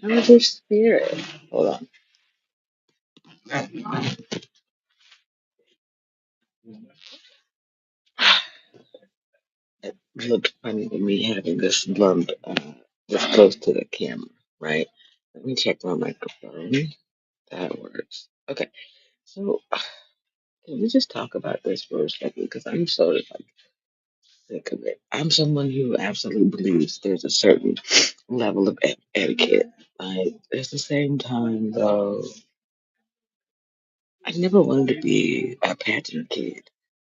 How is your spirit? Hold on. It looked funny to me having this lump this close to the camera, right? Let me check my microphone. That works. Okay, so can we just talk about this for a second? Because I'm sort of like sick of it. I'm someone who absolutely believes there's a certain level of etiquette. Like, at the same time, though, I never wanted to be a pageant kid.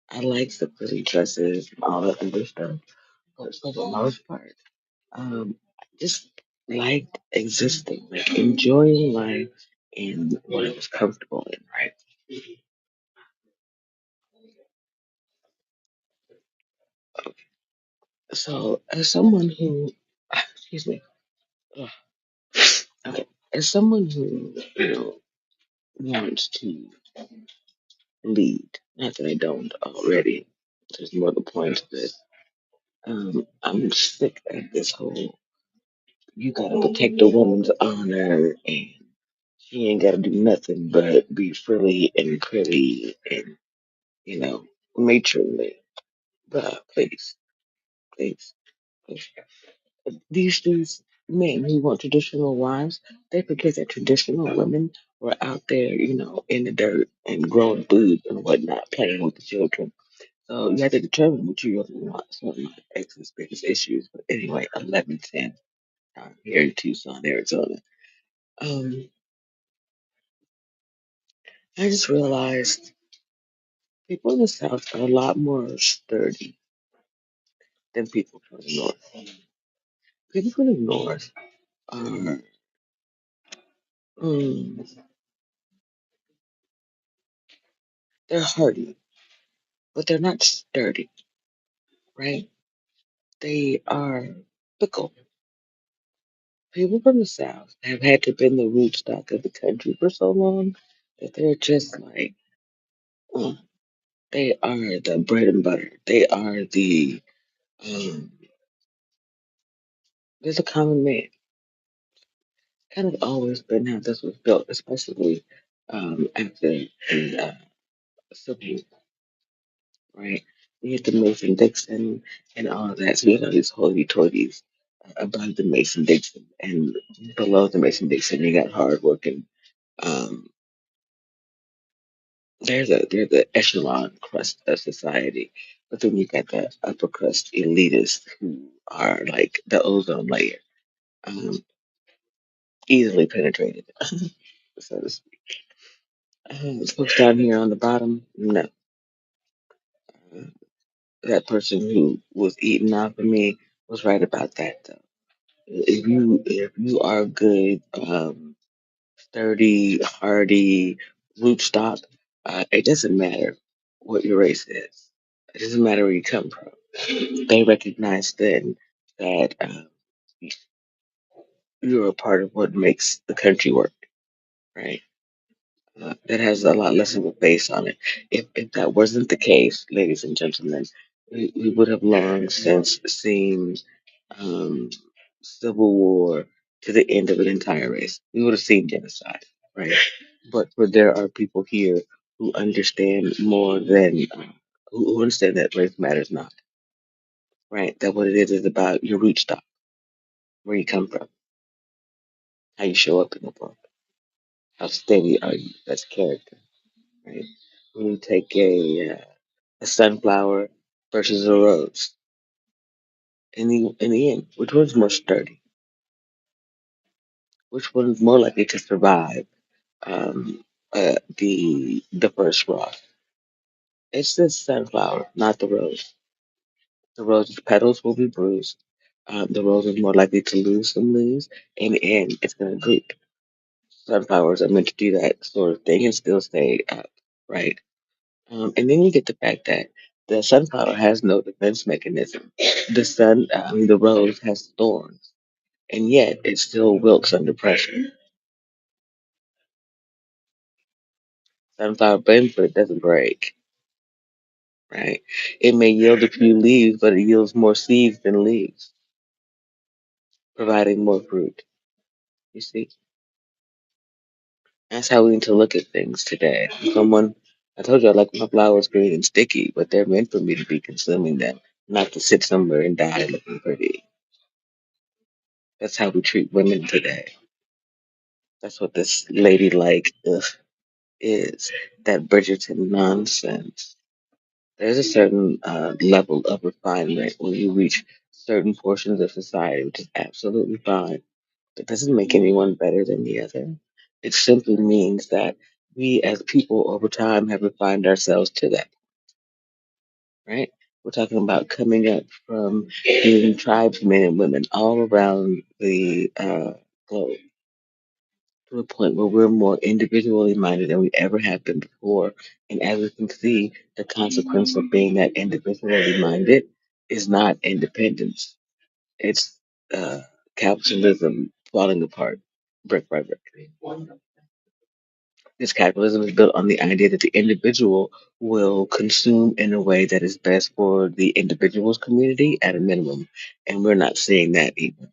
I like the pretty dresses and all that other stuff, but for the most part, I just liked existing, like enjoying life in what I was comfortable in, right? So, as someone who, excuse me, ugh, okay, as someone who, wants to lead, not that I don't already, there's more to the point to this. I'm sick of this whole you gotta protect a woman's honor and she ain't gotta do nothing but be frilly and pretty and, matronly. But please, please, please. These men who want traditional wives, they forget that traditional women were out there, in the dirt and growing food and whatnot, playing with the children. So you have to determine what you really want. It's one of my ex's biggest issues. But anyway, 11:10 here in Tucson, Arizona. Um, I just realized people in the South are a lot more sturdy than people from the North. People from the North are, mm, they're hardy, but they're not sturdy, right? They are fickle. People from the South have had to bend the rootstock of the country for so long that they're just like, mm, they are the bread and butter. They are um, there's a common man. Kind of always been how this was built, especially after the Civil War, right? You had the Mason Dixon and all of that. So you know these hoity toities above the Mason Dixon and below the Mason Dixon, you got hardworking. Um, there's the echelon crust of society, but then you got the upper crust elitists who are like the ozone layer, um, easily penetrated. So to speak. Folks down here on the bottom, no. Uh, that person who was eating off of me was right about that though. If you are good, sturdy, hardy, rootstock, it doesn't matter what your race is. It doesn't matter where you come from. They recognize then that you're a part of what makes the country work, right? That has a lot less of a base on it. If that wasn't the case, ladies and gentlemen, we would have long since seen um, civil war to the end of an entire race. We would have seen genocide, right? But there are people here who understand more than who understand that race matters not, right? That what it is about your root stock, where you come from, how you show up in the world, how steady are you? That's character, right? When you take a sunflower versus a rose, in the end, which one's more sturdy? Which one's more likely to survive the first frost? It's the sunflower, not the rose. The rose's petals will be bruised. The rose is more likely to lose some leaves, and it's going to droop. Sunflowers are meant to do that sort of thing and still stay up, right? And then you get the fact that the sunflower has no defense mechanism. The rose has thorns, and yet it still wilts under pressure. Sunflower bends, but it doesn't break, right? It may yield a few leaves, but it yields more seeds than leaves, providing more fruit. You see, that's how we need to look at things today. Someone, I told you I like my flowers green and sticky, but they're meant for me to be consuming them, not to sit somewhere and die looking pretty. That's how we treat women today. That's what this ladylike is. That Bridgerton nonsense. There's a certain level of refinement when you reach certain portions of society, which is absolutely fine. It doesn't make anyone better than the other. It simply means that we as people over time have refined ourselves to that, right? We're talking about coming up from being tribesmen and women all around the globe to a point where we're more individually minded than we ever have been before. And as we can see, the consequence of being that individually minded is not independence. It's uh, capitalism falling apart brick by brick. This capitalism is built on the idea that the individual will consume in a way that is best for the individual's community at a minimum. And we're not seeing that either.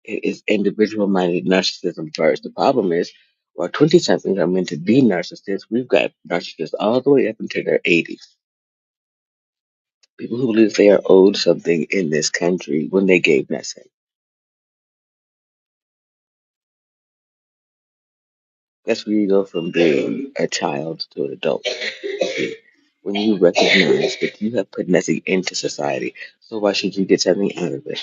It is individual minded narcissism first. The problem is, while 20 somethings are meant to be narcissists, we've got narcissists all the way up into their 80s. People who believe they are owed something in this country when they gave nothing. That's where you go from being a child to an adult. When you recognize that you have put nothing into society, so why should you get something out of it?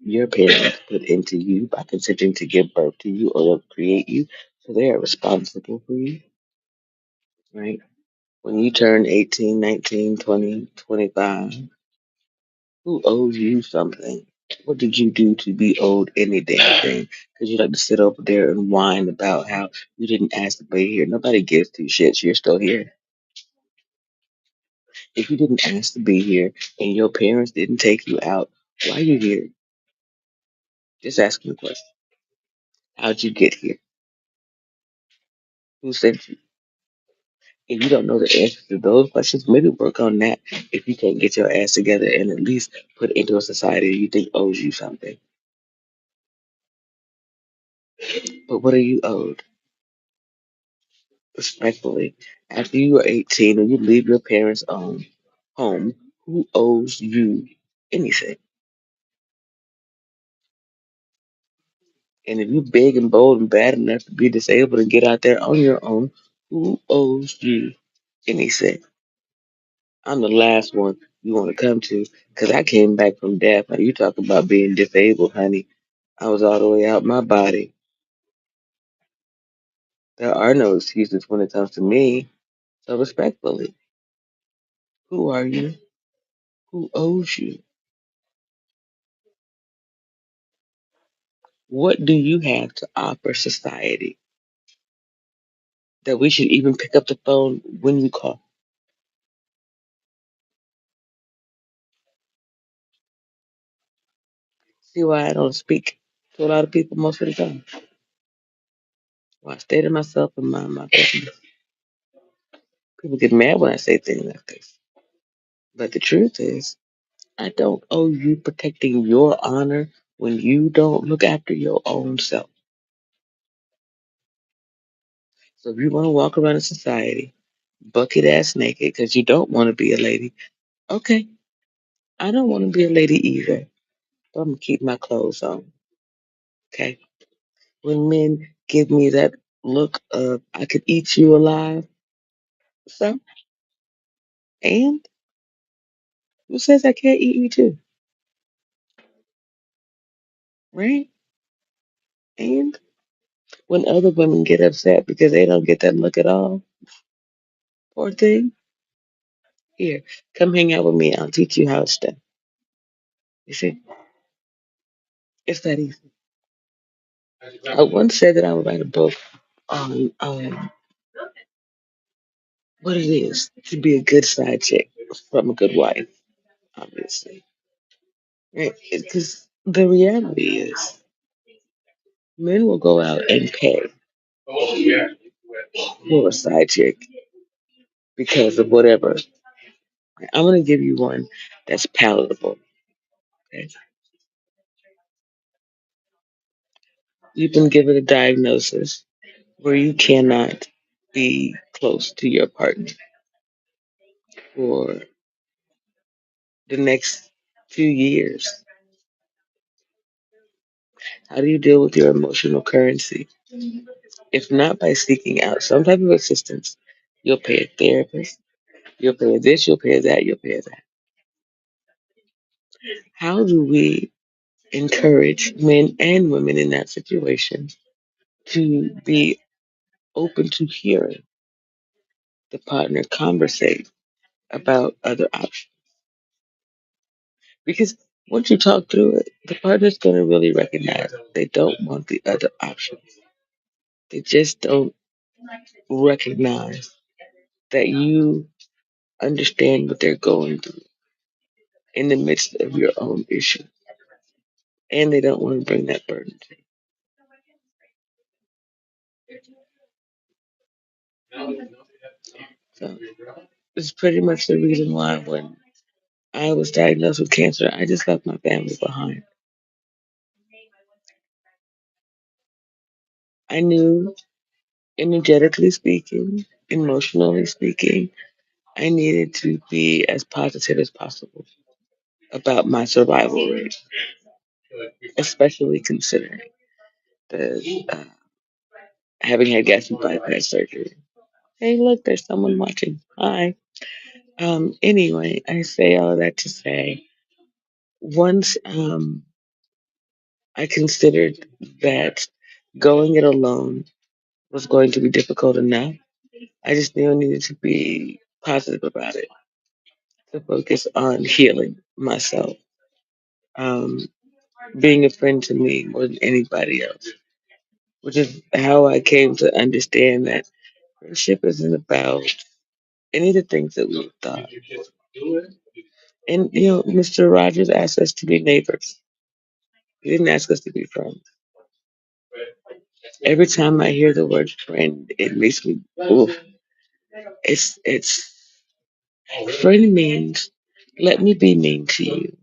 Your parents put into you by consenting to give birth to you or to create you, so they are responsible for you, right? When you turn 18, 19, 20, 25, who owes you something? What did you do to be owed any damn thing? Because you like to sit over there and whine about how you didn't ask to be here. Nobody gives two shits. You're still here. If you didn't ask to be here and your parents didn't take you out, why are you here? Just asking the question. How'd you get here? Who sent you? If you don't know the answers to those questions, maybe work on that if you can't get your ass together and at least put into a society you think owes you something. But what are you owed? Respectfully, after you are 18 and you leave your parents' own home, who owes you anything? And if you're big and bold and bad enough to be disabled and get out there on your own, who owes you anything? I'm the last one you want to come to because I came back from death. Now you talk about being disabled, honey. I was all the way out my body. There are no excuses when it comes to me. So respectfully, who are you? Who owes you? What do you have to offer society that we should even pick up the phone when you call? See why I don't speak to a lot of people most of the time? Well, I stay to myself and mind my business. People get mad when I say things like this. But the truth is, I don't owe you protecting your honor when you don't look after your own self. So if you want to walk around in society bucket ass naked because you don't want to be a lady, okay. I don't want to be a lady either. But I'm going to keep my clothes on, okay? When men give me that look of, I could eat you alive, so, and who says I can't eat you too, right? And when other women get upset because they don't get that look at all, poor thing, here, come hang out with me. I'll teach you how it's done. You see, it's that easy. I once said that I would write a book on what it is to be a good side chick from a good wife, obviously. Right? Because the reality is, men will go out and pay for a side chick because of whatever. I'm going to give you one that's palatable. Okay? You've been given a diagnosis where you cannot be close to your partner for the next few years. How do you deal with your emotional currency? If not by seeking out some type of assistance, you'll pay a therapist, you'll pay this, you'll pay that, you'll pay that. How do we encourage men and women in that situation to be open to hearing the partner conversate about other options? Because once you talk through it, the partner's going to really recognize they don't want the other options. They just don't recognize that you understand what they're going through in the midst of your own issue. And they don't want to bring that burden to you. So it's pretty much the reason why when I was diagnosed with cancer, I just left my family behind. I knew, energetically speaking, emotionally speaking, I needed to be as positive as possible about my survival rate, especially considering the having had gastric bypass surgery. Hey, look, there's someone watching. Hi. Anyway, I say all of that to say, once I considered that going it alone was going to be difficult enough, I just knew I needed to be positive about it, to focus on healing myself, um, being a friend to me more than anybody else, which is how I came to understand that friendship isn't about any of the things that we thought. And, Mr. Rogers asked us to be neighbors. He didn't ask us to be friends. Every time I hear the word friend, it makes me, ooh, it's friend means let me be mean to you.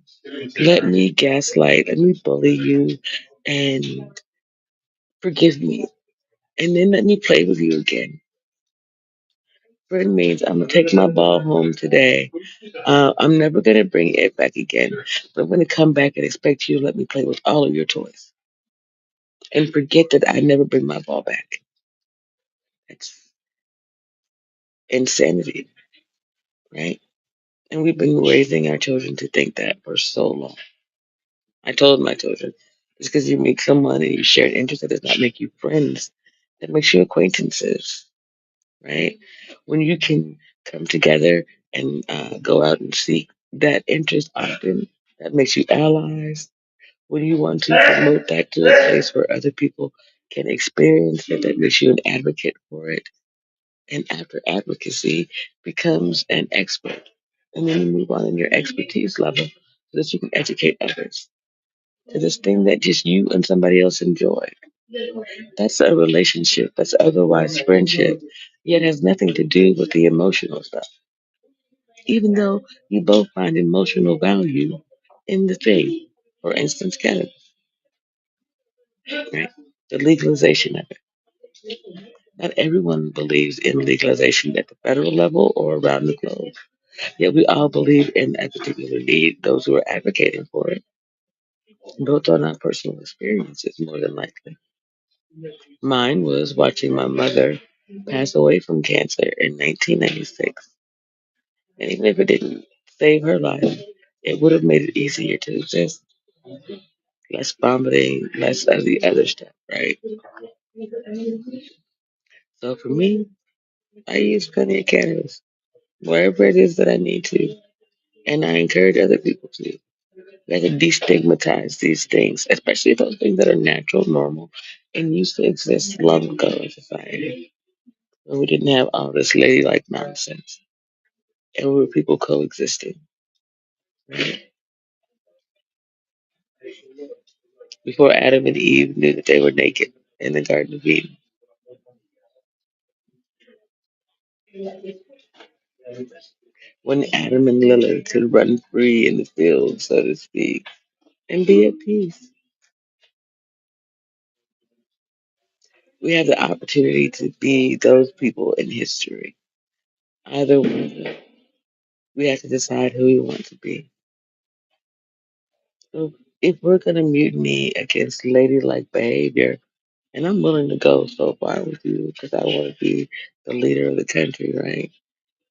Let me gaslight, let me bully you and forgive me. And then let me play with you again. Friend means I'm gonna take my ball home today. I'm never gonna bring it back again. But I'm gonna come back and expect you to let me play with all of your toys. And forget that I never bring my ball back. That's insanity, right? And we've been raising our children to think that for so long. I told my children, just because you meet someone and you share an interest, that does not make you friends. That makes you acquaintances, right? When you can come together and go out and seek that interest often, that makes you allies. When you want to promote that to a place where other people can experience it, that makes you an advocate for it. And after advocacy becomes an expert. And then you move on in your expertise level so that you can educate others to this thing that just you and somebody else enjoy. That's a relationship. That's otherwise friendship, yet has nothing to do with the emotional stuff. Even though you both find emotional value in the thing. For instance, cannabis, right? The legalization of it. Not everyone believes in legalization at the federal level or around the globe. Yet we all believe in a particular need, those who are advocating for it, built on our personal experiences more than likely. Mine was watching my mother pass away from cancer in 1996. And even if it didn't save her life, it would have made it easier to exist. Less vomiting, less of the other stuff, right? So for me, I use plenty of cannabis wherever it is that I need to. And I encourage other people to. Like to destigmatize these things, especially those things that are natural, normal, and used to exist long ago in society. When we didn't have all this ladylike nonsense. And we were people coexisting. Right? Before Adam and Eve knew that they were naked in the Garden of Eden. When Adam and Lilith could run free in the field, so to speak, and be at peace. We have the opportunity to be those people in history. Either way, we have to decide who we want to be. So if we're going to mutiny against ladylike behavior, and I'm willing to go so far with you because I want to be the leader of the country, right?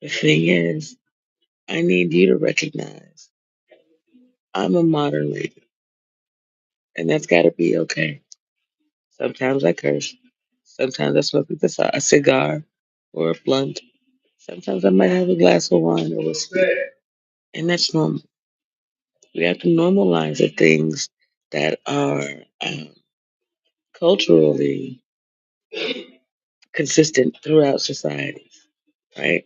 The thing is, I need you to recognize I'm a modern lady, and that's got to be okay. Sometimes I curse. Sometimes I smoke a cigar or a blunt. Sometimes I might have a glass of wine or whiskey, and that's normal. We have to normalize the things that are um, culturally consistent throughout societies, right?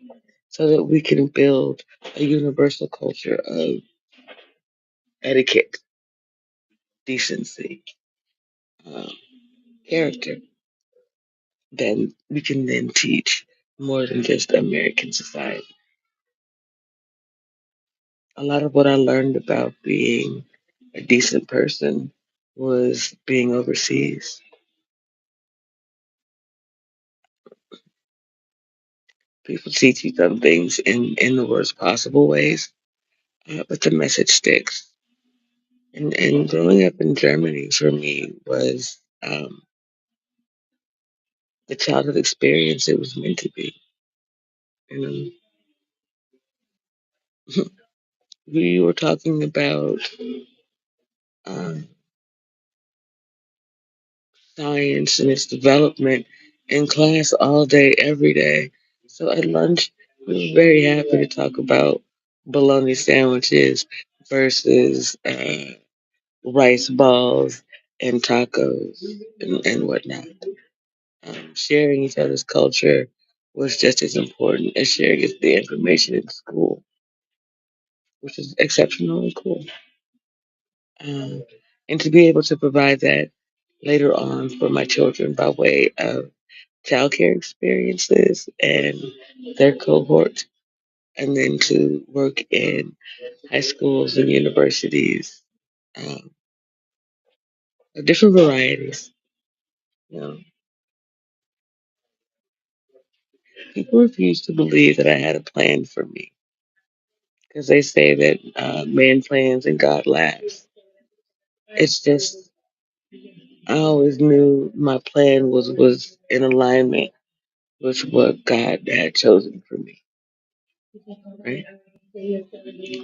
So that we can build a universal culture of etiquette, decency, um, character. Then we can then teach more than just American society. A lot of what I learned about being a decent person was being overseas. People teach you some things in the worst possible ways, but the message sticks. And growing up in Germany for me was the childhood experience it was meant to be. You know, we were talking about um, science and its development in class all day, every day. So at lunch, we were very happy to talk about bologna sandwiches versus rice balls and tacos and whatnot. Sharing each other's culture was just as important as sharing the information in school, which is exceptionally cool. Um, and to be able to provide that later on for my children by way of childcare experiences and their cohort, and then to work in high schools and universities um, of different varieties. You know, people refuse to believe that I had a plan for me because they say that man plans and God laughs. It's just I always knew my plan was in alignment with what God had chosen for me. Right?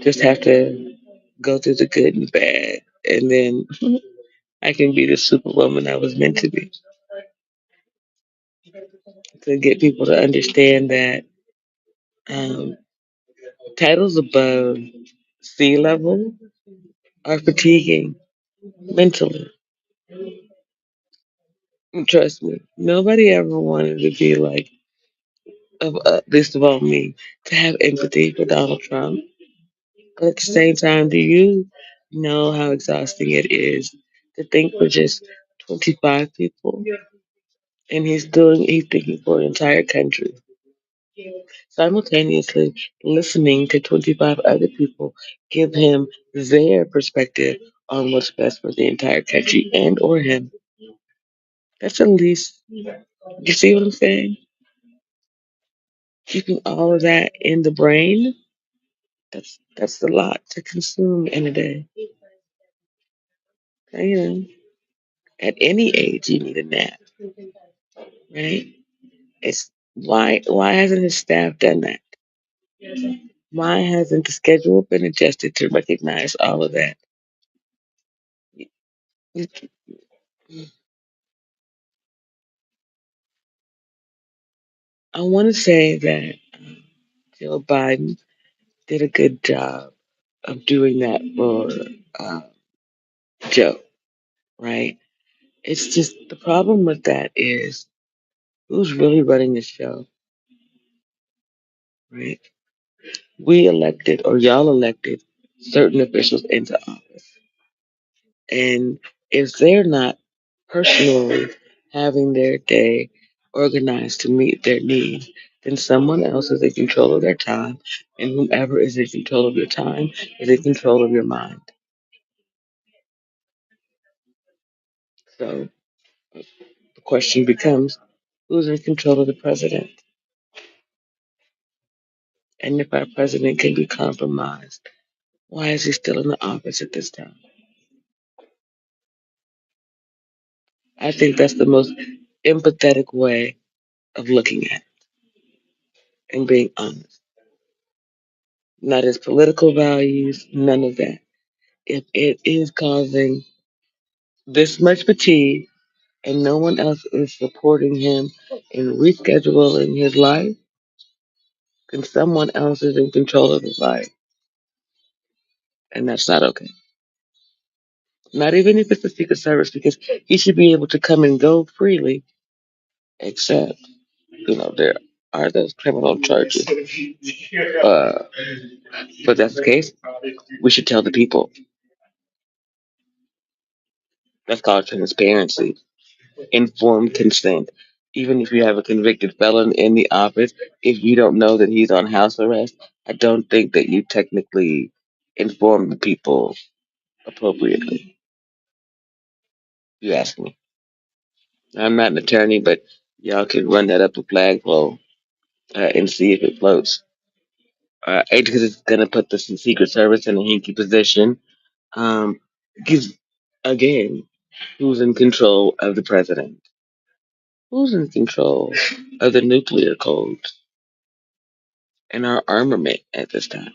Just have to go through the good and bad, and then I can be the superwoman I was meant to be. To get people to understand that um, titles above sea level are fatiguing mentally. Trust me, nobody ever wanted to be like, least of all me, to have empathy for Donald Trump. But at the same time, do you know how exhausting it is to think for just 25 people, and he's thinking for an entire country, simultaneously listening to 25 other people give him their perspective on what's best for the entire country and or him. That's at least, you see what I'm saying? Keeping all of that in the brain, that's a lot to consume in a day. You know, at any age you need a nap, right? It's why hasn't his staff done that? Why hasn't the schedule been adjusted to recognize all of that? I want to say that Joe Biden did a good job of doing that for uh, Joe, right? It's just the problem with that is who's really running the show, right? We elected, or y'all elected, certain officials into office. And if they're not personally having their day organized to meet their needs, then someone else is in control of their time, and whomever is in control of your time is in control of your mind. So the Question becomes, who's in control of the president? And if our president can be compromised, why is he still in the office at this time? I think that's the most empathetic way of looking at it and being honest. Not his political values, none of that. If it is causing this much fatigue and no one else is supporting him in rescheduling his life, then someone else is in control of his life. And that's not okay. Not even if it's the Secret Service, because he should be able to come and go freely, except, there are those criminal charges. But that's the case. We should tell the people. That's called transparency, informed consent. Even if you have a convicted felon in the office, if you don't know that he's on house arrest, I don't think that you technically inform the people appropriately. You ask me. I'm not an attorney, but y'all can run that up the flagpole and see if it floats. Because it's going to put the Secret Service in a hinky position. Because, again, who's in control of the president? Who's in control of the nuclear codes and our armament at this time?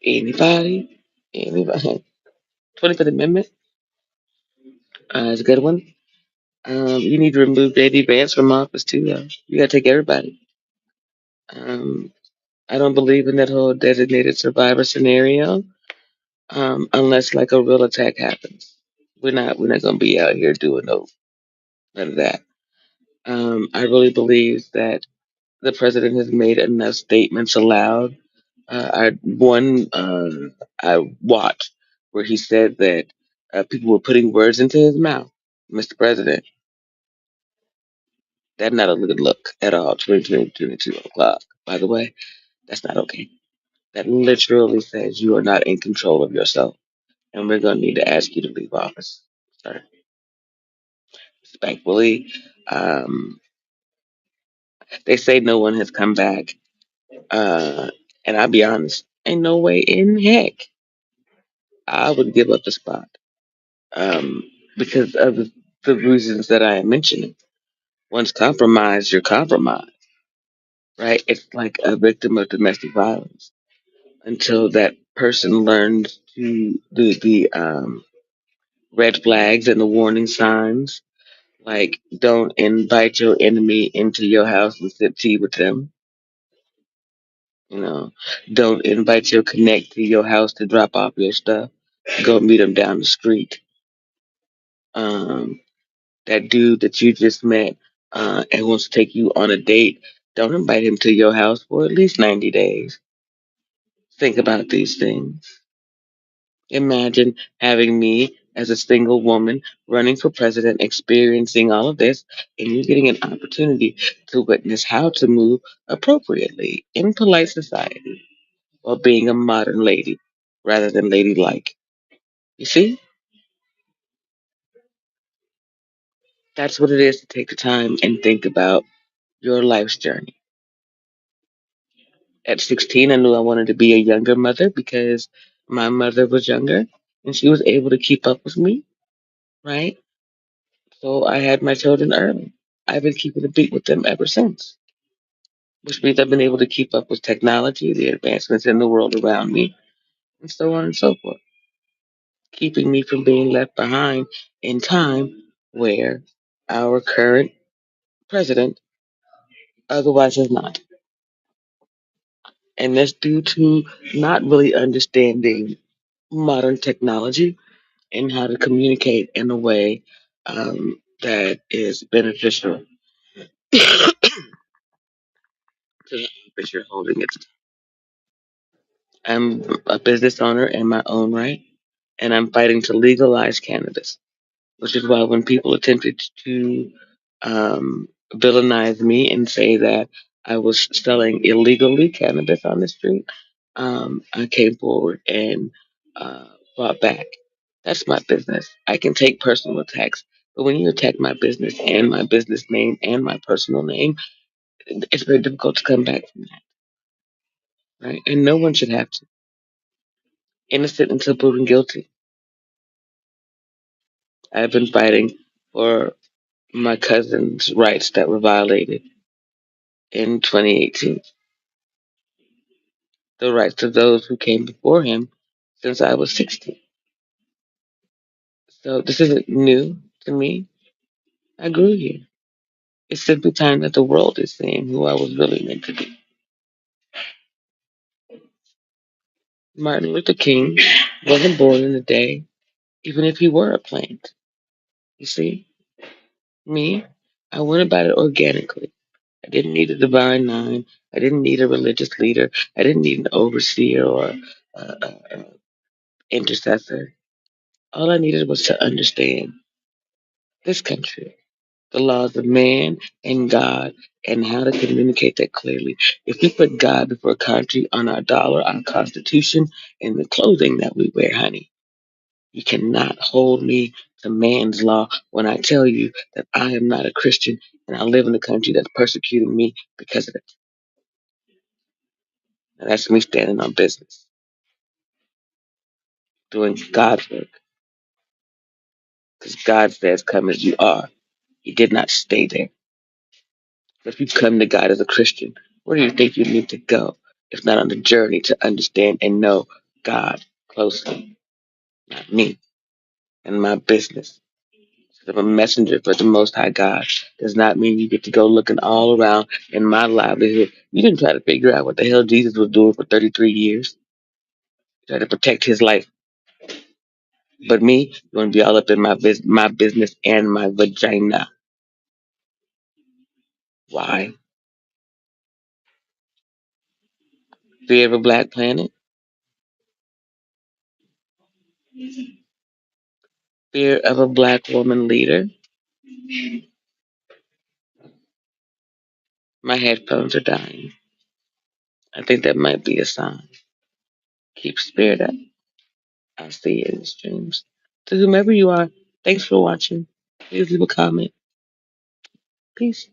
Anybody? Anybody? 25th Amendment is a good one. You need to remove J.D. Vance from office too, though. You got to take everybody. Um, I don't believe in that whole designated survivor scenario, unless like a real attack happens. We're not gonna be out here doing none of that. I really believe that the president has made enough statements aloud. I watched where he said that people were putting words into his mouth. Mr. President, that's not a good look at all. 22 o'clock. By the way, that's not okay. That literally says you are not in control of yourself, and we're going to need to ask you to leave office, sir. Respectfully, um, they say no one has come back, and I'll be honest, ain't no way in heck I would give up the spot, um, because of the reasons that I am mentioning. Once compromised, you're compromised, right? It's like a victim of domestic violence until that person learns to do the red flags and the warning signs. Like, don't invite your enemy into your house and sip tea with them. You know, don't invite your connect to your house to drop off your stuff. Go meet them down the street. Um, that dude that you just met and wants to take you on a date, don't invite him to your house for at least 90 days. Think about these things. Imagine having me as a single woman running for president, experiencing all of this, and you getting an opportunity to witness how to move appropriately in polite society while being a modern lady rather than ladylike. You see, that's what it is to take the time and think about your life's journey. At 16, I knew I wanted to be a younger mother because my mother was younger and she was able to keep up with me, right? So I had my children early. I've been keeping a beat with them ever since, which means I've been able to keep up with technology, the advancements in the world around me, and so on and so forth, keeping me from being left behind in time where our current president otherwise has not. And that's due to not really understanding modern technology and how to communicate in a way that is beneficial to the office you're holding. I'm a business owner in my own right, and I'm fighting to legalize cannabis, which is why when people attempted to villainize me and say that I was selling illegally cannabis on the street, I came forward and fought back. That's my business. I can take personal attacks, but when you attack my business and my business name and my personal name, it's very difficult to come back from that, right? And no one should have to. Innocent until proven guilty. I've been fighting for my cousin's rights that were violated in 2018, the rights of those who came before him since I was 16. So this isn't new to me. I grew here. It's simply time that the world is seeing who I was really meant to be. Martin Luther King wasn't born in a day, even if he were a plant. You see, me, I went about it organically. I didn't need a divine nine. I didn't need a religious leader. I didn't need an overseer or a intercessor. All I needed was to understand this country, the laws of man and God, and how to communicate that clearly. If we put God before country on our dollar, our constitution, and the clothing that we wear, honey, you cannot hold me to man's law when I tell you that I am not a Christian and I live in a country that's persecuting me because of it. And that's me standing on business, doing God's work. Because God says, come as you are. He did not stay there. But if you come to God as a Christian, where do you think you need to go? If not on the journey to understand and know God closely, not me and my business. If I'm a messenger for the Most High God does not mean you get to go looking all around in my livelihood. You didn't try to figure out what the hell Jesus was doing for 33 years. You tried to protect his life. But me, you want to be all up in my business and my vagina. Why? Fear of a black planet? Fear of a black woman leader? My headphones are dying. I think that might be a sign. Keep spirit up. I'll see you in the streams. To whomever you are, thanks for watching. Please leave a comment. Peace.